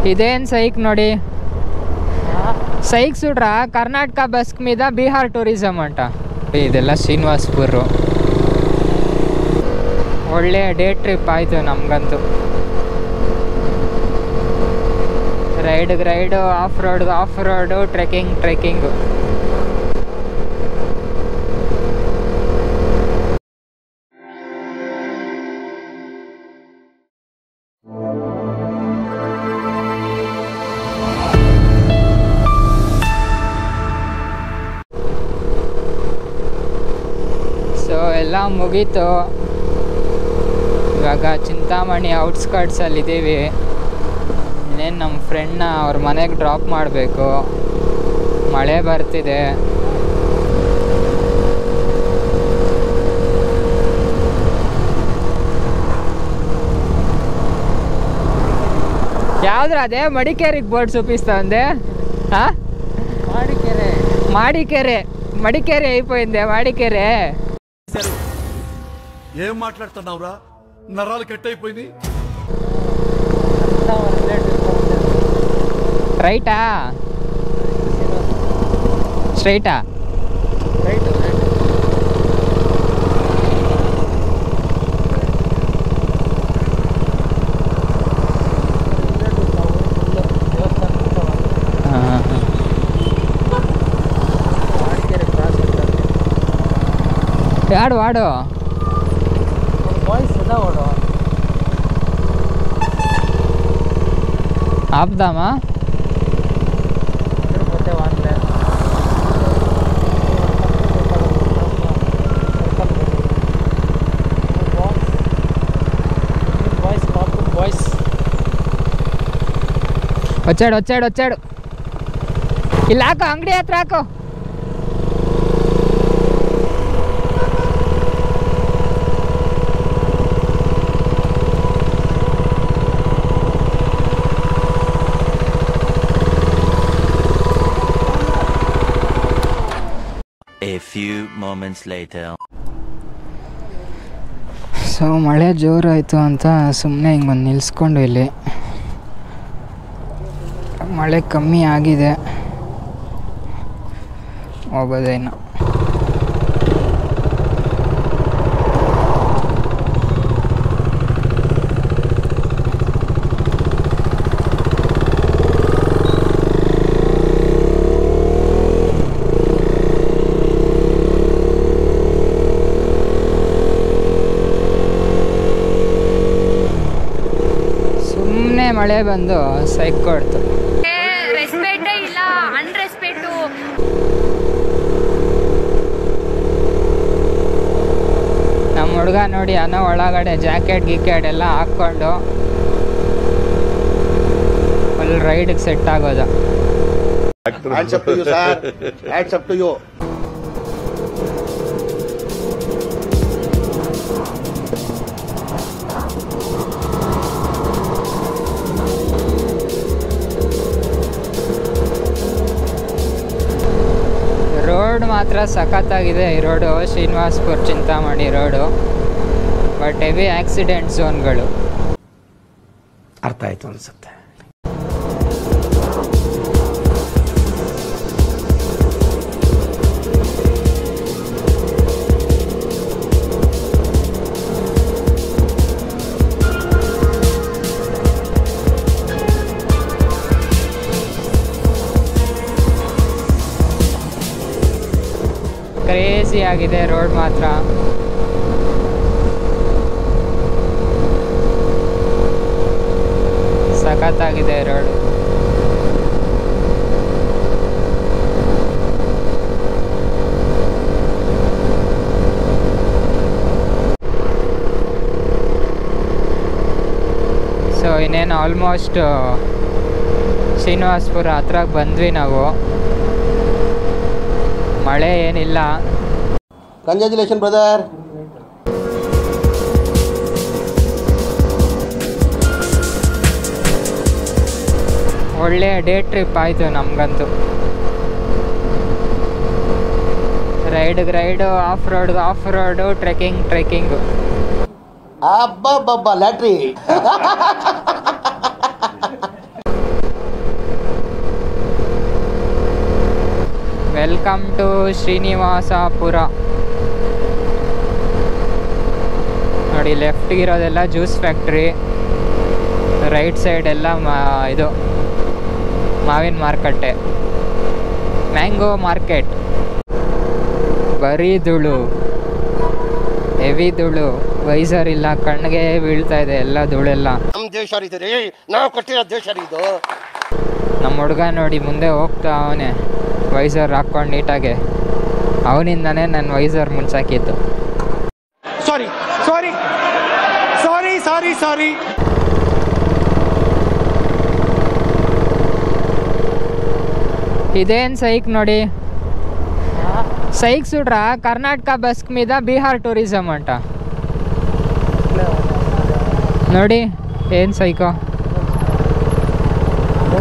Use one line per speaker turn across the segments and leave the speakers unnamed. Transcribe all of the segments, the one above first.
ఇదేం psych నోడి psych చూడ్రా Karnataka bus మీద బీహార్ టూರಿಸಂ అంట ಇದೆಲ್ಲ ಶ್ರೀನಿವಾಸಪುರ ಒಳ್ಳೆ ಡೇ ಟ್ರಿಪ್ ಆಯಿತು ನಮಗಂತೂ ride off road trekking so ಎಲ್ಲ ಮುಗೀತು ಇವಾಗ ಚಿಂತಾಮಣಿ ಔಟ್ಸ್ಕರ್ಟ್ಸಲ್ಲಿದ್ದೀವಿ ಇನ್ನೇನು ನಮ್ಮ ಫ್ರೆಂಡ್ನ ಅವ್ರ ಮನೆಗೆ ಡ್ರಾಪ್ ಮಾಡಬೇಕು ಮಳೆ ಬರ್ತಿದೆ ಯಾವ್ದ್ರ ಅದೇ ಮಡಿಕೇರಿಗೆ ಬೋರ್ಡ್ చూపిస్తుంది ಹಾಂ మడికేరే అయిపోయింది వాడికేరే
ఏం మాట్లాడుతున్నావురా నరాలు కట్ అయిపోయింది
రైటా స్ట్రైటా ಯಾಡು ವಾಡು ఆపుదామా వచ్చాడు ಇಲ್ಲಿ ಹಾಕೋ ಅಂಗಡಿ ಹತ್ರ ಹಾಕೋ
A few moments later.
So ಮಳೆ ಜೋರಾಯಿತು ಅಂತ ಸುಮ್ಮನೆ ಹಿಂಗೆ ಬಂದು ನಿಲ್ಲಿಸ್ಕೊಂಡು ಇಲ್ಲಿ ಮಳೆ ಕಮ್ಮಿ ಆಗಿದೆ ಹೋಗೋದೇನು ಮಳೆ ಬಂದು ಸೈಕ್ ಕೊಡ್ತು
ರೆಸ್ಪೆಕ್ಟೇ ಇಲ್ಲ ಅನ್ರೆಸ್ಪೆಕ್ಟು
ನಮ್ಮ ಹುಡುಗ ನೋಡಿ ಅನ್ನೋ ಒಳಗಡೆ ಜಾಕೆಟ್ ಎಲ್ಲ ಹಾಕ್ಕೊಂಡು ಫುಲ್ ರೈಡ್ಗೆ ಸೆಟ್ ಆಗೋದು ರೋಡ್ ಮಾತ್ರ ಸಖತ್ತಾಗಿದೆ ಈ road Srinivasapura Chintamani road but heavy accident ಝೋನ್ಗಳು
ಅರ್ಥ ಆಯ್ತು ಅನ್ಸುತ್ತೆ ಕ್ರೇಜಿ ಆಗಿದೆ ರೋಡ್ ಮಾತ್ರ ಸಖತ್ತಾಗಿದೆ ರೋಡ್ ಸೊ ಇನ್ನೇನು ಆಲ್ಮೋಸ್ಟ್ ಶ್ರೀನಿವಾಸಪುರ ಹತ್ರಕ್ಕೆ ಬಂದ್ವಿ ನಾವು ಮಳೆ ಏನಿಲ್ಲ ಕಂಗ್ರ್ಯಾಚುಲೇಷನ್ ಬ್ರದರ್
ಒಳ್ಳೆ ಡೇ ಟ್ರಿಪ್ ಆಯಿತು ನಮಗಂತೂ ರೈಡು ಆಫ್ ರೋಡು ಟ್ರೆಕ್ಕಿಂಗು
ಅಬ್ಬಬ್ಬಬ್ಬ ಲ್ಯಾಟ್ರಿ
ವೆಲ್ಕಮ್ ಟು ಶ್ರೀನಿವಾಸಪುರ. ನೋಡಿ ಲೆಫ್ಟ್ಗಿರೋದೆಲ್ಲ ಜ್ಯೂಸ್ ಫ್ಯಾಕ್ಟ್ರಿ, ರೈಟ್ ಸೈಡ್ ಎಲ್ಲ ಇದು ಮಾವಿನ ಮಾರುಕಟ್ಟೆ, ಮ್ಯಾಂಗೋ ಮಾರ್ಕೆಟ್. ಬರೀ ಧೂಳು, ಹೆವಿ ಧೂಳು, ವೈಸರ್ ಇಲ್ಲ, ಕಣ್ಣಿಗೆ ಬೀಳ್ತಾ ಇದೆ ಎಲ್ಲ ಧೂಳೆಲ್ಲ.
ನಮ್ಮ ದೇಶ ರೀ, ನಾವು ಕೊಟ್ಟಿರೋ ದೇಶ ಇದು.
ನಮ್ಮ ಹುಡುಗ ನೋಡಿ ಮುಂದೆ ಹೋಗ್ತಾ ಅವನೇ ವೈಸರ್ ಹಾಕ್ಕೊಂಡು ನೀಟಾಗೆ. ಅವನಿಂದನೇ ನನ್ನ ವೈಸರ್ ಮುನ್ಸಾಕಿದ್ದು.
ಸಾರಿ ಸಾರಿ ಸಾರಿ ಸಾರಿ ಸಾರಿ.
ಇದೇನು ಸೈಕ್ ನೋಡಿ, ಸೈಕ್ ಸುಡ್ರ ಕರ್ನಾಟಕ ಬಸ್ మీద ಬಿಹಾರ್ ಟೂರಿಸಂ ಅಂಟ ನೋಡಿ. ಏನು ಸೈಕೋ,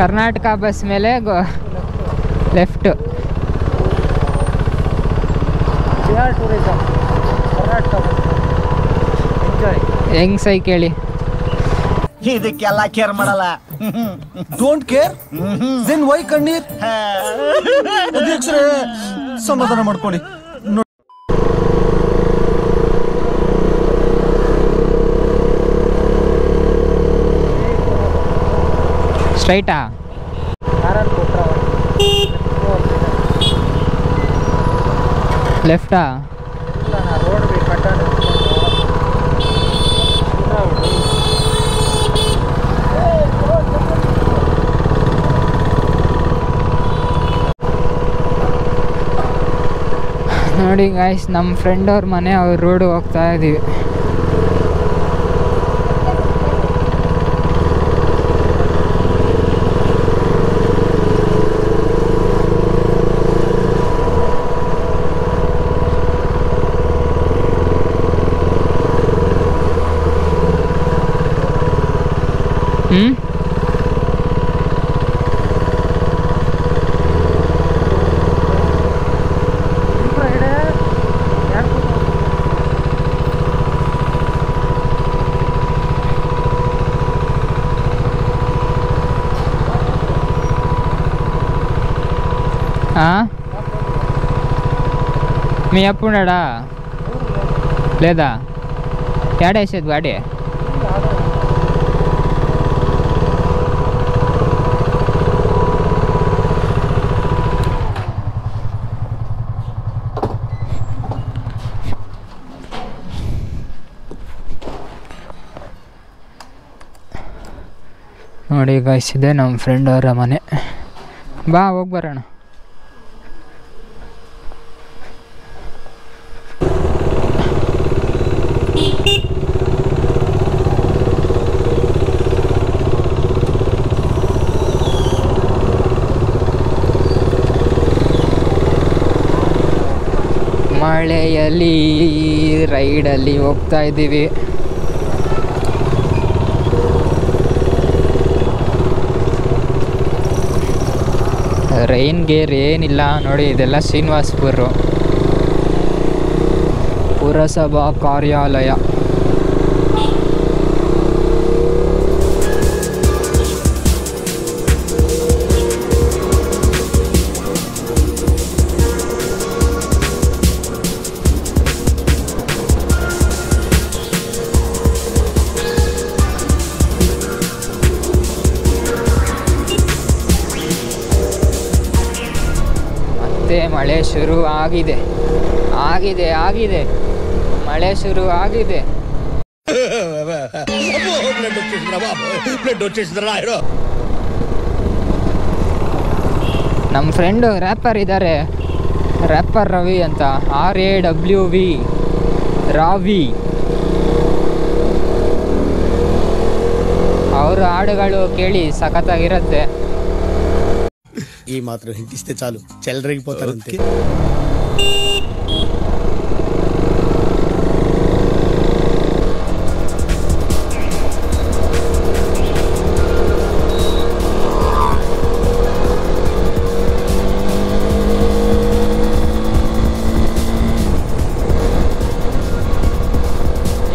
ಕರ್ನಾಟಕ ಬಸ್ ಮೇಲೆ left
Bihar tourism Karnataka enjoy.
ಹೆಂಗ್ ಸೈಕ್ ಹೇಳಿ?
ಇದಕ್ಕೆಲ್ಲ ಕೇರ್ ಮಾಡಲ್ಲ.
ಡೋಂಟ್ ಕೇರ್ ದೆನ್ ವೈ ಕಣ್ಣೀರ್? ಅಧ್ಯಕ್ಷರೇ ಸಮಾಧಾನ ಮಾಡ್ಕೊಳ್ಳಿ.
ಸ್ಟ್ರೈಟಾ? ಲೆಫ್ಟಾ? ನೋಡಿ ಗಾಯ್ಸ್, ನಮ್ಮ ಫ್ರೆಂಡ್ ಅವ್ರ ಮನೆ ಅವ್ರ ರೋಡ್ ಹೋಗ್ತಾ ಇದ್ದೀವಿ. మీ అప్పుడా లేదా ఏడేసేది గాడి? ನೋಡಿ ಗೈಸ್, ಇದೆ ನಮ್ಮ ಫ್ರೆಂಡ್ ಅವರ ಮನೆ. ಬಾ ಹೋಗಿ ಬರೋಣ. ಮಳೆಯಲ್ಲಿ ರೈಡಲ್ಲಿ ಹೋಗ್ತಾ ಇದ್ದೀವಿ. ರೈನ್ ಗೇರ್ ಏನಿಲ್ಲ ನೋಡಿ. ಇದೆಲ್ಲ ಶ್ರೀನಿವಾಸಪುರ ಪುರಸಭಾ ಕಾರ್ಯಾಲಯ. ಮಳೆ ಶುರು ಆಗಿದೆ ಮಳೆ ಶುರು ಆಗಿದೆ. ನಮ್ಮ ಫ್ರೆಂಡು ರ್ಯಾಪರ್ ಇದ್ದಾರೆ, ರ್ಯಾಪರ್ ರವಿ ಅಂತ, RAWV ರಾವಿ. ಅವ್ರ ಹಾಡುಗಳು ಕೇಳಿ ಸಖತ್ತಾಗಿರುತ್ತೆ.
ಈ ಮಾತ್ರ ಹಿಂದಿಸ್ತೆ ಚಾಲು ಚೆಲ್ಲರಿಗಿపోతారంತೆ.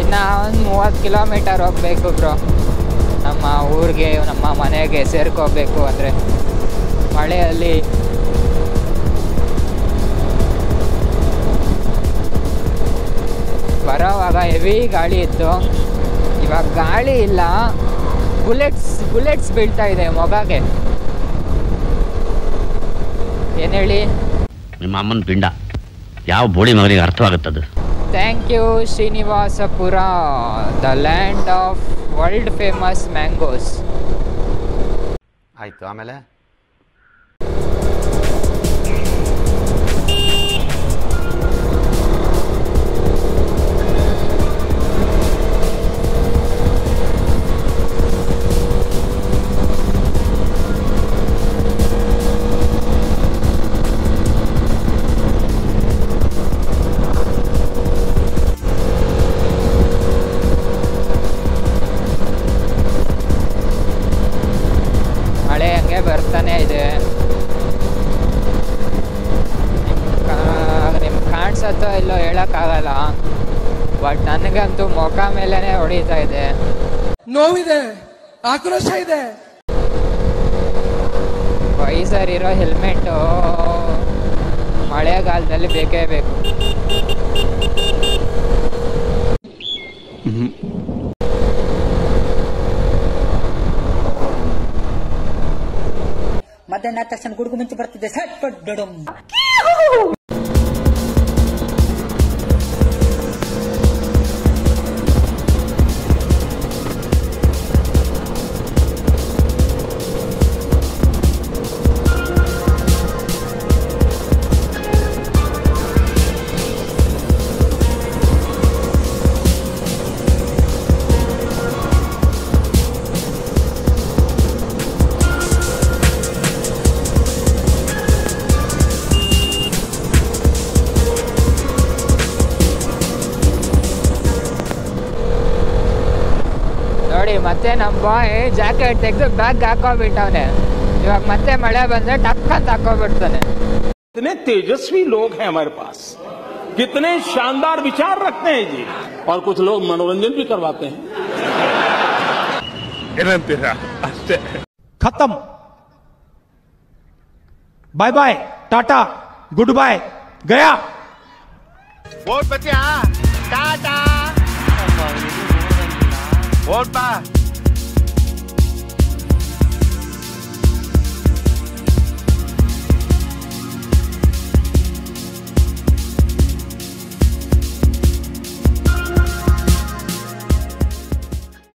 ಇನ್ನು ಒಂದು 30 ಕಿಲೋಮೀಟರ್ ಹೋಗ್ಬೇಕು ಬ್ರೋ. ನಮ್ಮ ಊರಿಗೆ, ನಮ್ಮ ಮನೆಗೆ ಸೇರ್ಕೋಬೇಕು ಅಂದರೆ ಮಳೆಯಲ್ಲಿ ಹೆವಿ ಗಾಳಿ ಇತ್ತು. ಇವಾಗ ಗಾಳಿ ಇಲ್ಲ, ಬುಲೆಟ್ಸ್ ಬೀಳ್ತಾ ಇದೆ ಮೊಗಗೆ. ಏನು ಹೇಳಿ?
ನಿಮ್ಮ ಅಮ್ಮನ ಪಿಂಡ ಯಾವ ಬೋಳಿ ಮಗನಿಗೆ ಅರ್ಥವಾಗುತ್ತದು.
Thank you Srinivasapura, the land of world famous mangoes.
ಆಯಿತು, ಆಮೇಲೆ
ಬರ್ತಾನೆ ಇದೆ. ನಿಮ್ಗೆ ಕಾಣಿಸತ್ತೋ ಇಲ್ಲೋ ಹೇಳೋಕ್ಕಾಗಲ್ಲ, ಬಟ್ ನನಗಂತೂ ಮುಖ ಮೇಲೆನೆ ಹೊಡಿತಾ ಇದೆ.
ನೋವಿದೆ, ಆಕ್ರೋಶ ಇದೆ.
ವೈಸರ್ ಇರೋ ಹೆಲ್ಮೆಟ್ಟು ಮಳೆಗಾಲದಲ್ಲಿ ಬೇಕೇ ಬೇಕು.
ಮಧ್ಯಾಹ್ನ ತಕ್ಷಣ ಗುಡುಗು ಮಿಂಚು ಬರ್ತಿದ್ದೆ. ಸಟ್ ಪಟ್ ಡಡಮ್.
ನೋಡಿ, ಮತ್ತೆ ನಮ್ಮ ಬಾಯ್ ಜಾಕೆಟ್ ತೆಗೆದು ಬ್ಯಾಗ್ ಹಾಕೋಬಿಟ್ಟವನೆ. ಇವಾಗ ಮತ್ತೆ ಮಳೆ ಬಂದ್ರೆ ಟಕ್ ಅಂತ ಹಾಕೋಬಿಡ್ತಾನೆ.
कितने तेजस्वी लोग हैं हमारे पास, कितने शानदार विचार रखते हैं जी, और कुछ लोग मनोरंजन भी करवाते हैं.
खत्म. Bye bye, tata, good bye, गया.
वोट बचा, टाटा, वोट बा